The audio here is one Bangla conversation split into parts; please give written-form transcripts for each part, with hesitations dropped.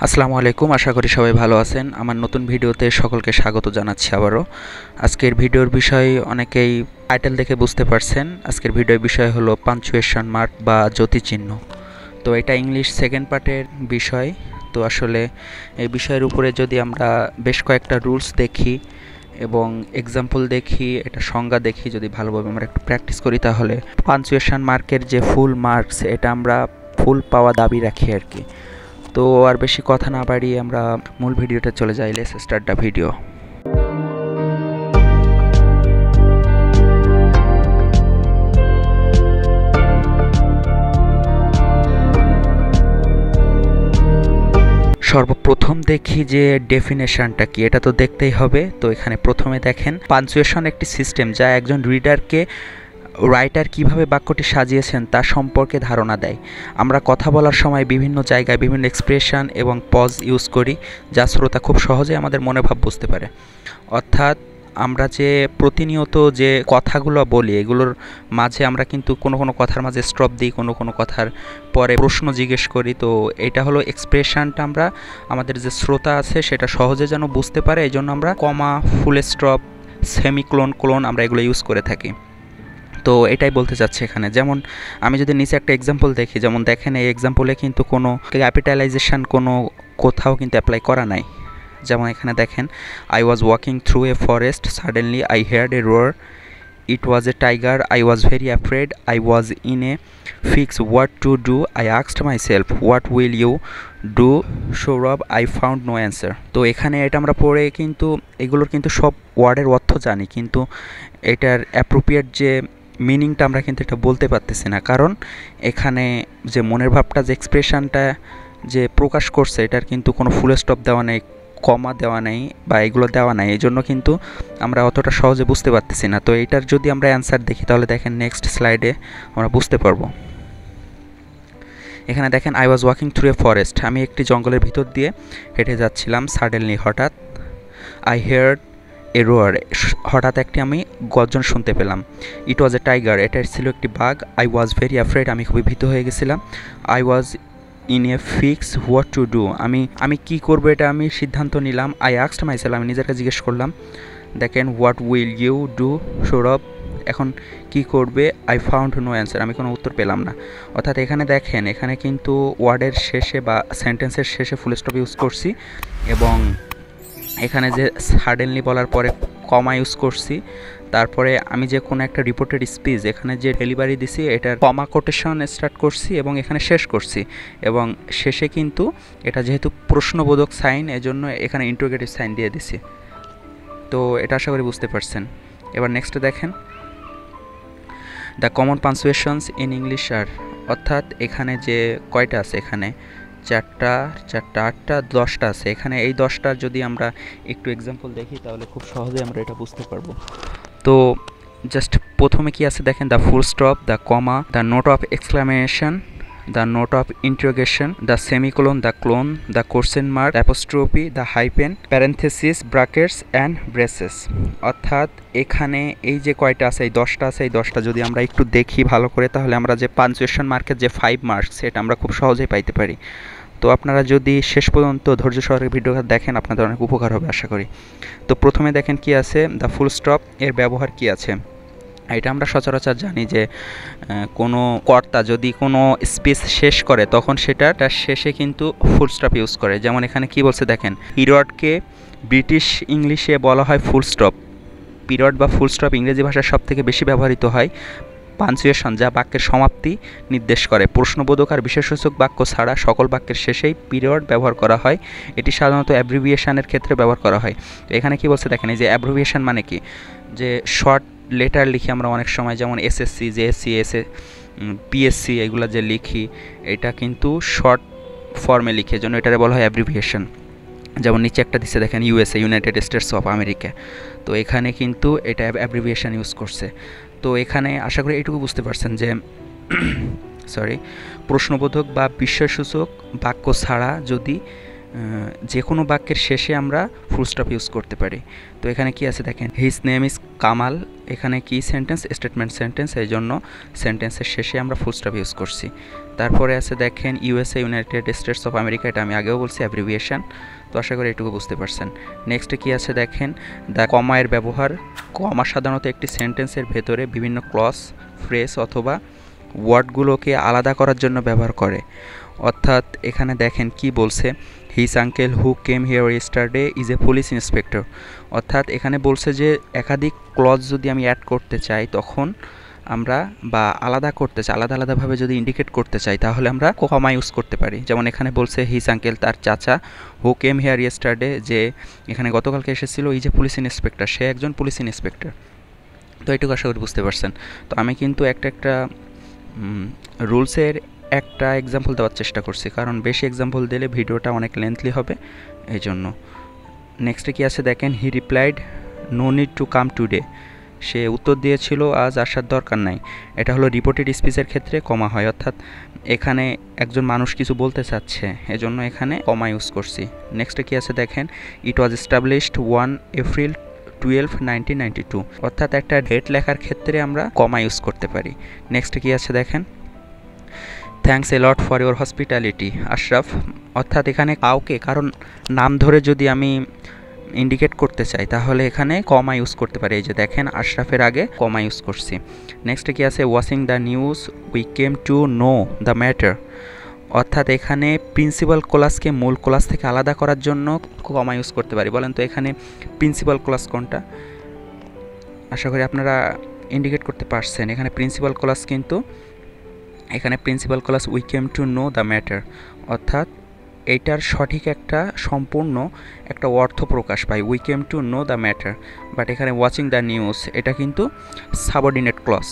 আসসালামু আলাইকুম, আশা করি সবাই ভালো আছেন। আমার নতুন ভিডিওতে সকলকে স্বাগত জানাচ্ছি আবারও। আজকের ভিডিওর বিষয় অনেকেই টাইটেল দেখে বুঝতে পারছেন। আজকের ভিডিওর বিষয় হলো পাঞ্চুয়েশন মার্ক বা জ্যোতিচিহ্ন। তো এটা ইংলিশ সেকেন্ড পার্টের বিষয়। তো আসলে এই বিষয়ের উপরে যদি আমরা বেশ কয়েকটা রুলস দেখি এবং এক্সাম্পল দেখি, এটা সংজ্ঞা দেখি, যদি ভালোভাবে আমরা একটু প্র্যাকটিস করি, তাহলে পাঞ্চুয়েশন মার্কের যে ফুল মার্কস, এটা আমরা ফুল পাওয়া দাবি রাখি আর কি। তো আর বেশি কথা না বাড়িয়ে আমরা মূল ভিডিওতে চলে যাই। Let's start the video. সর্বপ্রথম দেখি যে ডেফিনেশনটা কি, এটা তো দেখতেই হবে। তো এখানে প্রথমে দেখেন, পাঞ্চুয়েশন একটি সিস্টেম যা একজন রিডারকে রাইটার কিভাবে বাক্যটি সাজিয়েছেন তা সম্পর্কে ধারণা দেয়। আমরা কথা বলার সময় বিভিন্ন জায়গায় বিভিন্ন এক্সপ্রেশন এবং পজ ইউজ করি, যা শ্রোতা খুব সহজে আমাদের মনের ভাব বুঝতে পারে। অর্থাৎ আমরা যে প্রতিনিয়ত যে কথাগুলো বলি, এগুলোর মাঝে আমরা কিন্তু কোনো কোনো কথার মাঝে স্টপ দিই, কোনো কোনো কথার পরে প্রশ্ন জিজ্ঞেস করি। তো এটা হলো এক্সপ্রেশনটা আমরা আমাদের যে শ্রোতা আছে সেটা সহজে যেন বুঝতে পারে, এই জন্য আমরা কমা, ফুল স্টপ, সেমিক্লোন, ক্লোন আমরা এগুলো ইউজ করে থাকি। তো এটাই বলতে চাচ্ছি এখানে। যেমন আমি যদি নিচে একটা এক্সাম্পল দেখি, যেমন দেখেন এই এক্সাম্পলে কিন্তু কোনো ক্যাপিটালাইজেশন কোনো কোথাও কিন্তু অ্যাপ্লাই করা নাই। যেমন এখানে দেখেন, I was walking through a forest, suddenly I heard a roar, it was a tiger, I was very afraid, I was in a fix what to do, I asked my self what will you do, Sourav I found no answer. তো এখানে এটা আমরা পড়ে কিন্তু এগুলোর কিন্তু সব ওয়ার্ডের অর্থ জানি, কিন্তু এটার অ্যাপ্রোপ্রিয়েট যে মিনিংটা আমরা কিন্তু এটা বলতে পারতেছি না, কারণ এখানে যে মনের ভাবটা, যে এক্সপ্রেশনটা যে প্রকাশ করছে, এটার কিন্তু কোনো ফুল স্টপ দেওয়া নেই, কমা দেওয়া নেই বা এগুলো দেওয়া নাই, এই জন্য কিন্তু আমরা অতটা সহজে বুঝতে পারতেছি না। তো এটার যদি আমরা অ্যান্সার দেখি, তাহলে দেখেন নেক্সট স্লাইডে আমরা বুঝতে পারবো। এখানে দেখেন, I was walking through a forest, আমি একটি জঙ্গলের ভিতর দিয়ে হেঁটে যাচ্ছিলাম, সাডেনলি হঠাৎ, আই হেয়ার্ড এ রোয়ার, হঠাৎ একটি আমি গর্জন শুনতে পেলাম, ইট ওয়াজ এ টাইগার, এটা ছিল একটি বাঘ, আই ওয়াজ ভেরি অ্যাফ্রেড, আমি খুবই ভীত হয়ে গেছিলাম, I was in a fix what to do, আমি কী করবো এটা আমি সিদ্ধান্ত নিলাম, আই আস্কড মাইসেলফ, আমি নিজেকে জিজ্ঞেস করলাম। দেখেন, what will you do, Sourav এখন কি করবে, আই ফাউন্ড নো অ্যান্সার, আমি কোনো উত্তর পেলাম না। অর্থাৎ এখানে দেখেন, এখানে কিন্তু ওয়ার্ডের শেষে বা সেন্টেন্সের শেষে ফুল স্টপ ইউজ করছি, এবং এখানে যে সাডেনলি বলার পরে কমা ইউজ করছি, তারপরে আমি যে কোনো একটা রিপোর্টেড স্পিচ এখানে যে ডেলিভারি দিছি, এটার কমা কোটেশন স্টার্ট করছি এবং এখানে শেষ করছি, এবং শেষে কিন্তু এটা যেহেতু প্রশ্নবোধক সাইন, এজন্য এখানে ইন্টারোগেটিভ সাইন দিয়ে দিছি। তো এটা আশা করি বুঝতে পারছেন। এবার নেক্সট দেখেন, দ্য কমন পাঞ্চুয়েশনস ইন ইংলিশ আর, অর্থাৎ এখানে যে কয়টা আছে, এখানে চারটা, 8টা, 10টা আছে। এখানে এই 10টার যদি আমরা একটু এক্সাম্পল দেখি, তাহলে খুব সহজে আমরা এটা বুঝতে পারবো। তো জাস্ট প্রথমে কি আছে দেখেন, the full stop, the comma, the note of exclamation, the note of interrogation, the semicolon, the clone, the question mark, apostrophe, the hyphen, parenthesis, brackets and braces. অর্থাৎ এখানে এই যে কয়টা আছে, এই 10টা আছে, এই 10টা যদি আমরা একটু দেখি ভালো করে, তাহলে আমরা যে পাঞ্চুয়েশন মার্কের যে 5 মার্কস, সেটা আমরা খুব সহজেই পাইতে পারি। তো আপনারা যদি শেষ পর্যন্ত ধৈর্য সহকারে ভিডিওটা দেখেন, আপনাদের অনেক উপকার হবে আশা করি। তো প্রথমে দেখেন কি আছে, দ্য ফুল স্টপ এর ব্যবহার কি আছে। এটা আমরা সচরাচর জানি যে কোনো কর্তা যদি কোনো স্পিচ শেষ করে, তখন সেটার শেষে কিন্তু ফুল স্টপ ইউজ করে। যেমন এখানে কি বলছে দেখেন, পিরিয়ডকে ব্রিটিশ ইংলিশে বলা হয় ফুল স্টপ। পিরিয়ড বা ফুল স্টপ ইংরেজি ভাষায় সবথেকে বেশি ব্যবহৃত হয়। পাঞ্চুয়েশন যা বাক্যের সমাপ্তি নির্দেশ করে, প্রশ্নবোধক আর বিশেষসূচক বাক্য ছাড়া সকল বাক্যের শেষেই পিরিয়ড ব্যবহার করা হয়। এটি সাধারণত অ্যাব্রিভিয়েশনের ক্ষেত্রে ব্যবহার করা হয়। এখানে কি বলছে দেখেন, এই যে অ্যাব্রিভিয়েশন মানে কি, যে শর্ট লেটার লিখি আমরা অনেক সময়, যেমন এসএসসি, জেএসসি, পিএসসি, এগুলো যে লিখি, এটা কিন্তু শর্ট ফর্মে লিখে, জন্য এটারে বলা হয় অ্যাব্রিভিয়েশন। যেমন নিচে একটা দিচ্ছে দেখেন, USA, United states of America. তো এখানে কিন্তু এটা অ্যাব্রিভিয়েশন ইউজ করছে। তো এখানে আশা করি এইটুকু বুঝতে পারছেন যে প্রশ্নবোধক বা বিস্ময়সূচক বাক্য ছাড়া যদি যে কোনো বাক্যের শেষে আমরা ফুল স্টপ ইউজ করতে পারি। তো এখানে কি আছে দেখেন, হিজ নেম ইজ কামাল, এখানে কি সেন্টেন্স, স্টেটমেন্ট সেন্টেন্স, এই জন্য সেন্টেন্সের শেষে আমরা ফুল স্টপ ইউজ করছি। তারপরে আছে দেখেন USA, United states of America, এটা আমি আগেও বলছি অ্যাব্রিভিয়েশন। তো আশা করি এটুকু বুঝতে পারছেন। নেক্সটে কি আছে দেখেন, দ্য কমা এর ব্যবহার। কমা সাধারণত একটি সেন্টেন্সের ভেতরে বিভিন্ন ক্লজ, ফ্রেজ অথবা ওয়ার্ডগুলোকে আলাদা করার জন্য ব্যবহার করে। অর্থাৎ এখানে দেখেন কি বলছে, his uncle who came here yesterday is a police inspector. অর্থাৎ এখানে বলছে যে একাধিক ক্লজ যদি আমি অ্যাড করতে চাই তখন আমরা, বা আলাদা করতে চাই, আলাদা আলাদাভাবে যদি ইন্ডিকেট করতে চাই তাহলে আমরা কমা ইউজ করতে পারি। যেমন এখানে বলছে হিজ আঙ্কেল, তার চাচা, হু কেম হিয়ার ইয়েস্টারডে, যে এখানে গতকালকে এসেছিল, ইজ এ পুলিশ ইন্সপেক্টর, সে একজন পুলিশ ইন্সপেক্টর। তো এইটুকু আশা করি বুঝতে পারছেন। তো আমি কিন্তু একটা রুলসের একটা এক্সাম্পল দেওয়ার চেষ্টা করছি, কারণ বেশি এক্সাম্পল দিলে ভিডিওটা অনেক লেন্থলি হবে, এই জন্য। নেক্সটে কি আছে দেখেন, he replied no need to come today, সে উত্তর দিয়েছিল আজ আসার দরকার নাই। এটা হলো রিপোর্টেড স্পিচের ক্ষেত্রে কমা হয়, অর্থাৎ এখানে একজন মানুষ কিছু বলতে চাচ্ছে, এজন্য এখানে কমা ইউজ করছি। নেক্সটে কি আছে দেখেন, ইট ওয়াজ এস্টাবলিশড 1 এপ্রিল 12, 1992, অর্থাৎ একটা ডেট লেখার ক্ষেত্রে আমরা কমা ইউজ করতে পারি। নেক্সটে কি আছে দেখেন, thanks a lot for your hospitality Ashraf, অর্থাৎ এখানে কাউকে, কারণ নাম ধরে যদি আমি ইন্ডিকেট করতে চাই তাহলে এখানে কমা ইউজ করতে পারি। এই যে দেখেন আশরাফের আগে কমা ইউজ করছি। নেক্সটে কি আছে, watching the news we came to know the matter, অর্থাৎ এখানে প্রিন্সিপাল ক্লাসকে মূল ক্লাস থেকে আলাদা করার জন্য কমা ইউজ করতে পারি। বলেন তো এখানে প্রিন্সিপাল ক্লাস কোনটা? আশা করি আপনারা ইন্ডিকেট করতে পারছেন। এখানে প্রিন্সিপাল ক্লাস, কিন্তু এখানে principal class we came to know the matter, অর্থাৎ এইটার সঠিক একটা সম্পূর্ণ একটা অর্থ প্রকাশ পায়, we came to know the matter. But এখানে ওয়াচিং দ্য নিউজ এটা কিন্তু সাবঅর্ডিনেট ক্লজ।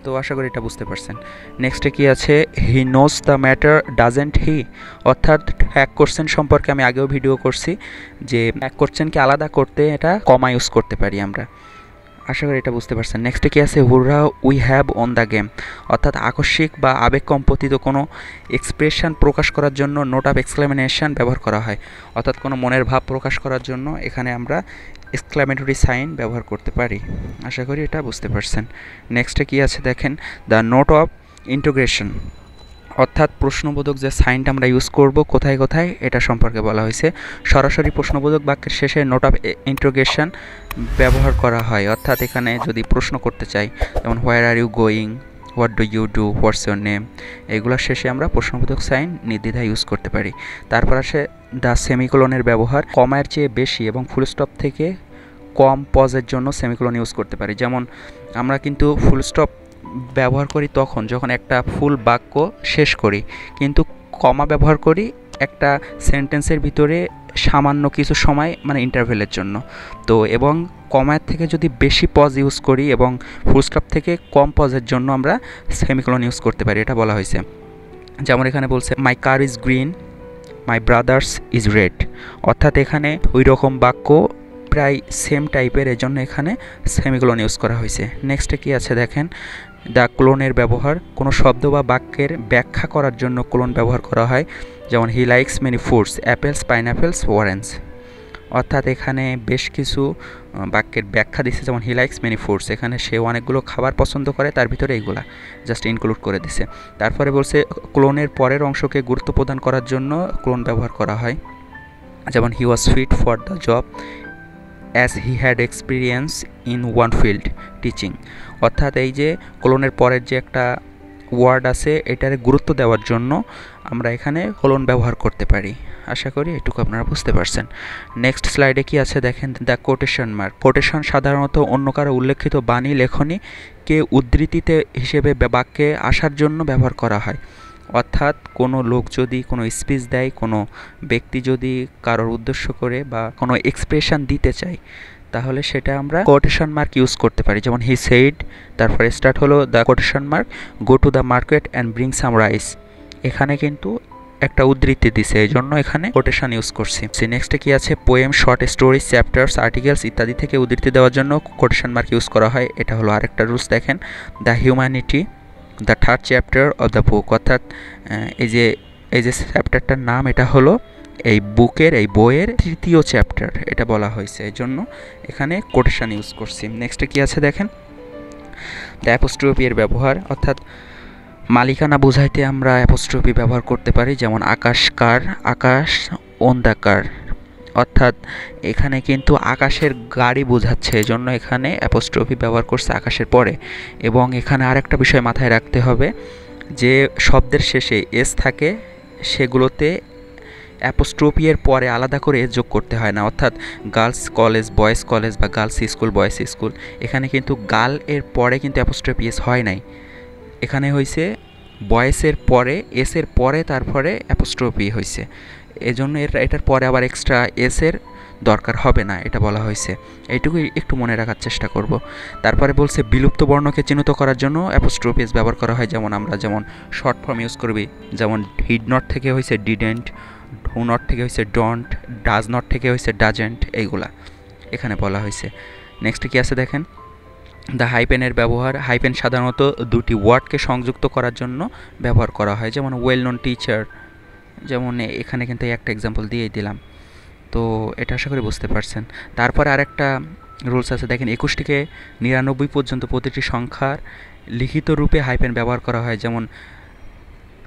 তো আশা করি এটা বুঝতে পারছেন। নেক্সটে কি আছে, he knows the matter doesn't he, অর্থাৎ এক কোশ্চেন সম্পর্কে আমি আগেও ভিডিও করছি যে এক কোশ্চেনকে আলাদা করতে এটা কমা ইউজ করতে পারি আমরা। আশা করি এটা বুঝতে পারছেন। নেক্সটে কি আছে, হুররা we have on the game, অর্থাৎ আকস্মিক বা আবেগকম্পতিত কোনো এক্সপ্রেশন প্রকাশ করার জন্য নোট অফ এক্সক্লামেশন ব্যবহার করা হয়, অর্থাৎ কোনো মনের ভাব প্রকাশ করার জন্য এখানে আমরা এক্সক্লামেটরি সাইন ব্যবহার করতে পারি। আশা করি এটা বুঝতে পারছেন। নেক্সটে কি আছে দেখেন, দ্য নোট অফ ইন্টিগ্রেশন, অর্থাৎ প্রশ্নবোধক যে সাইনটা আমরা ইউজ করব কোথায় কোথায় এটা সম্পর্কে বলা হয়েছে। সরাসরি প্রশ্নবোধক বাক্যের শেষে নোট অফ ইন্টিগ্রেশন ব্যবহার করা হয়, অর্থাৎ এখানে যদি প্রশ্ন করতে চাই, যেমন where are you going, what do you do, what's your name, এগুলোর শেষে আমরা প্রশ্নবোধক সাইন নির্দ্বিধায় ইউজ করতে পারি। তারপর আসে দ্য সেমিকোলনের ব্যবহার, কমার চেয়ে বেশি এবং ফুল স্টপ থেকে কম পজের জন্য সেমিকোলন ইউজ করতে পারি। যেমন আমরা কিন্তু ফুল স্টপ ব্যবহার করি তখন যখন একটা ফুল বাক্য শেষ করি, কিন্তু কমা ব্যবহার করি একটা সেন্টেন্সের ভিতরে সামান্য কিছু সময়, মানে ইন্টারভেলের জন্য। তো এবং কমার থেকে যদি বেশি পজ ইউজ করি এবং ফুল স্টপ থেকে কম পজের জন্য আমরা সেমিকোলন ইউজ করতে পারি, এটা বলা হয়েছে। যেমন এখানে বলছে my car is green, my brother's is red, অর্থাৎ এখানে ওই রকম বাক্য প্রায় সেম টাইপের, এজন্য এখানে সেমিকোলন ইউজ করা হয়েছে। নেক্সটে কি আছে দেখেন, দ্য ক্লোনের ব্যবহার, কোনো শব্দ বা বাক্যের ব্যাখ্যা করার জন্য ক্লোন ব্যবহার করা হয়। যেমন he likes many fruits, apples, pineapples, orange, অর্থাৎ এখানে বেশ কিছু বাক্যের ব্যাখ্যা দিচ্ছে। যেমন হি লাইকস মেনি ফ্রুটস, এখানে সে অনেকগুলো খাবার পছন্দ করে, তার ভিতরে এইগুলা জাস্ট ইনক্লুড করে দিছে। তারপরে বলছে ক্লোনের পরের অংশকে গুরুত্ব প্রদান করার জন্য ক্লোন ব্যবহার করা হয়। যেমন he was fit for the job as he had experience in one field teaching, অর্থাৎ এই যে ক্লোনের পরের যে একটা ওয়ার্ড আছে এটারে গুরুত্ব দেওয়ার জন্য আমরা এখানে ক্লোন ব্যবহার করতে পারি। আশা করি এটুকু আপনারা বুঝতে পারছেন। নেক্সট স্লাইডে কি আছে দেখেন, দ্য কোটেশন মার্ক, কোটেশন সাধারণত অন্য কারো উল্লেখিত বাণী লেখনীকে উদ্ধৃতিতে হিসেবে বাক্যে আসার জন্য ব্যবহার করা হয়। অর্থাৎ কোনো লোক যদি কোনো স্পিচ দেয়, কোনো ব্যক্তি যদি কারোর উদ্দেশ্য করে বা কোনো এক্সপ্রেশন দিতে চায়, তাহলে সেটা আমরা কোটেশন মার্ক ইউজ করতে পারি। যেমন হি সেইড, তারপরে স্টার্ট হলো the quotation mark, go to the market and bring some rice, এখানে কিন্তু একটা উদ্ধৃতি দিছে, এই জন্য এখানে কোটেশন ইউজ করছি। নেক্সটে কি আছে, poem, short story, chapters, articles ইত্যাদি থেকে উদ্ধৃতি দেওয়ার জন্য কোটেশন মার্ক ইউজ করা হয়। এটা হলো আরেকটা রুলস। দেখেন the humanity, the third chapter of the book, অর্থাৎ এই যে চ্যাপ্টারটার নাম এটা হলো এই বুকের এই বইয়ের 3য় চ্যাপ্টার এটা বলা হয়েছে, এই জন্য এখানে কোটেশন ইউজ করছি। নেক্সটে কি আছে দেখেন, দ্য অ্যাপোস্ট্রফি এর ব্যবহার, অর্থাৎ মালিকানা বোঝাইতে আমরা অ্যাপোস্ট্রফি ব্যবহার করতে পারি, যেমন আকাশ কার, আকাশ ওন দ্য কার, অর্থাৎ এখানে কিন্তু আকাশের গাড়ি বোঝাচ্ছে, এই জন্য এখানে অ্যাপোস্ট্রফি ব্যবহার করছে আকাশের পরে। এবং এখানে আরেকটা বিষয় মাথায় রাখতে হবে, যে শব্দের শেষে এস থাকে সেগুলোতে অ্যাপোস্ট্রফি এর পরে আলাদা করে এস যোগ করতে হয় না, অর্থাৎ গার্লস কলেজ বয়েজ কলেজ বা গার্লস স্কুল বয়েজ স্কুল, এখানে কিন্তু গার্ল এর পরে কিন্তু অ্যাপোস্ট্রফি এস হয় নাই, এখানে হয়েছে বয়েসের পরে এসের পরে তারপরে অ্যাপোস্ট্রফি হয়েছে, এজন্য এটার পরে আবার এক্সট্রা এসের দরকার হবে না, এটা বলা হয়েছে। এইটুকুই একটু মনে রাখার চেষ্টা করব। তারপরে বলছে বিলুপ্ত বর্ণকে চিহ্নিত করার জন্য অ্যাপোস্ট্রফি এস ব্যবহার করা হয়, যেমন আমরা যেমন শর্ট ফর্ম ইউজ করবি, যেমন ডিড নট থেকে হয়েছে ডিডেন্ট, ডু নট থেকে হয়েছে ডন্ট, ডাজ নট থেকে হয়েছে ডাজেন্ট, এইগুলা এখানে বলা হয়েছে। নেক্সট কি আছে দেখেন, দ্য হাইপেনের ব্যবহার, হাইপেন সাধারণত দুটি ওয়ার্ডকে সংযুক্ত করার জন্য ব্যবহার করা হয়, যেমন ওয়েল নোন টিচার, যেমন এখানে কিন্তু একটা এক্সাম্পল দিয়েই দিলাম, তো এটা আশা করি বুঝতে পারছেন। তারপরে আরেকটা রুলস আছে দেখেন, 21 থেকে 99 পর্যন্ত প্রতিটি সংখ্যার লিখিত রূপে হাইপেন ব্যবহার করা হয়, যেমন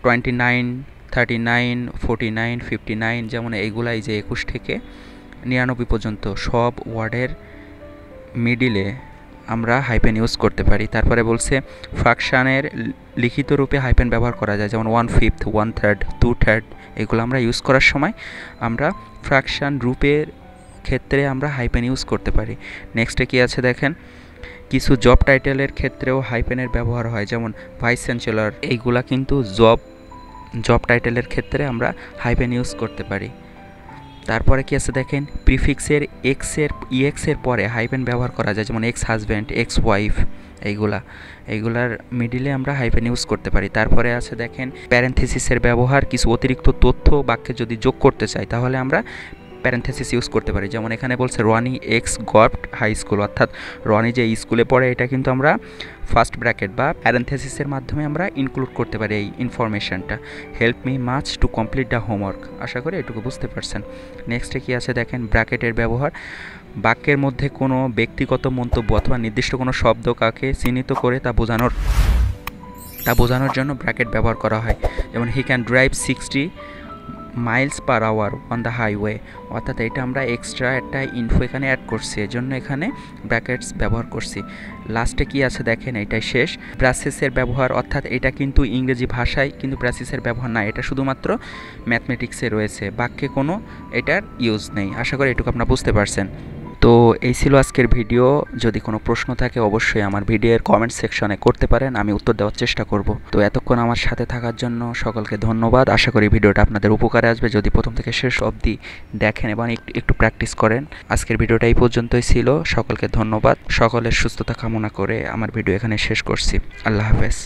29, 39, 49, 59, যেমন এইগুলাই যে 21 থেকে 99 পর্যন্ত সব ওয়ার্ডের মিডিলে আমরা হাইপেন ইউজ করতে পারি। তারপরে বলছে ফ্র্যাকশানের লিখিত রূপে হাইপেন ব্যবহার করা যায়, যেমন 1/5, 1/3, 2/3, এগুলো আমরা ইউজ করার সময় আমরা ফ্র্যাকশান রূপের ক্ষেত্রে আমরা হাইপেন ইউজ করতে পারি। নেক্সটে কি আছে দেখেন, কিছু জব টাইটেলের ক্ষেত্রেও হাইপেনের ব্যবহার হয়, যেমন ভাইস চ্যান্সেলর, এইগুলা কিন্তু জব টাইটেলের ক্ষেত্রে আমরা হাইপেন ইউজ করতে পারি। তারপরে কি আছে দেখেন, প্রিফিক্সের ইএক্সের পরে হাইপেন ব্যবহার করা যায়, যেমন এক্স হাজব্যান্ড, এক্স ওয়াইফ, এইগুলার মিডিলে আমরা হাইপেন ইউজ করতে পারি। তারপরে আছে দেখেন প্যারেনথেসিসের ব্যবহার, কিছু অতিরিক্ত তথ্য বাক্যে যদি যোগ করতে চাই তাহলে আমরা প্যারেনথেসিস ইউজ করতে পারি, যেমন এখানে বলছে Roni ex govt high school, অর্থাৎ রনি যে স্কুলে পড়ে এটা কিন্তু আমরা ফার্স্ট ব্র্যাকেট বা প্যারেনথেসিসের মাধ্যমে আমরা ইনক্লুড করতে পারি এই ইনফরমেশনটা। Help me much to complete the homework, আশা করি এটুকু বুঝতে পারছেন। নেক্সটে কি আছে দেখেন, ব্র্যাকেটের ব্যবহার, বাক্যের মধ্যে কোনো ব্যক্তিগত মন্তব্য অথবা নির্দিষ্ট কোনো শব্দ কাকে চিহ্নিত করে তা বোঝানোর জন্য ব্র্যাকেট ব্যবহার করা হয়, যেমন he can drive 60 miles per hour on the highway, অর্থাৎ এটা আমরা এক্সট্রা একটা ইনফো এখানে অ্যাড করছি, এজন্য এখানে ব্র্যাকেটস ব্যবহার করছি। লাস্টে কি আছে দেখেন, এটাই শেষ, ব্রাসেসের ব্যবহার, অর্থাৎ এটা কিন্তু ইংরেজি ভাষায় কিন্তু ব্রাসেসের ব্যবহার না, এটা শুধুমাত্র ম্যাথমেটিক্সে রয়েছে, বাক্যে কোনো এটার ইউজ নেই। আশা করি এটুকু আপনারা বুঝতে পারছেন। তো এই ছিল আজকের ভিডিও, যদি কোনো প্রশ্ন থাকে অবশ্যই আমার ভিডিওর কমেন্ট সেকশনে করতে পারেন, আমি উত্তর দেওয়ার চেষ্টা করব। তো এতক্ষণ আমার সাথে থাকার জন্য সকলকে ধন্যবাদ, আশা করি ভিডিওটা আপনাদের উপকারে আসবে যদি প্রথম থেকে শেষ অবধি দেখেন এবং একটু প্র্যাকটিস করেন। আজকের ভিডিওটা এই পর্যন্তই ছিল, সকলকে ধন্যবাদ, সকলের সুস্থতা কামনা করে আমার ভিডিও এখানে শেষ করছি। আল্লাহ হাফেজ।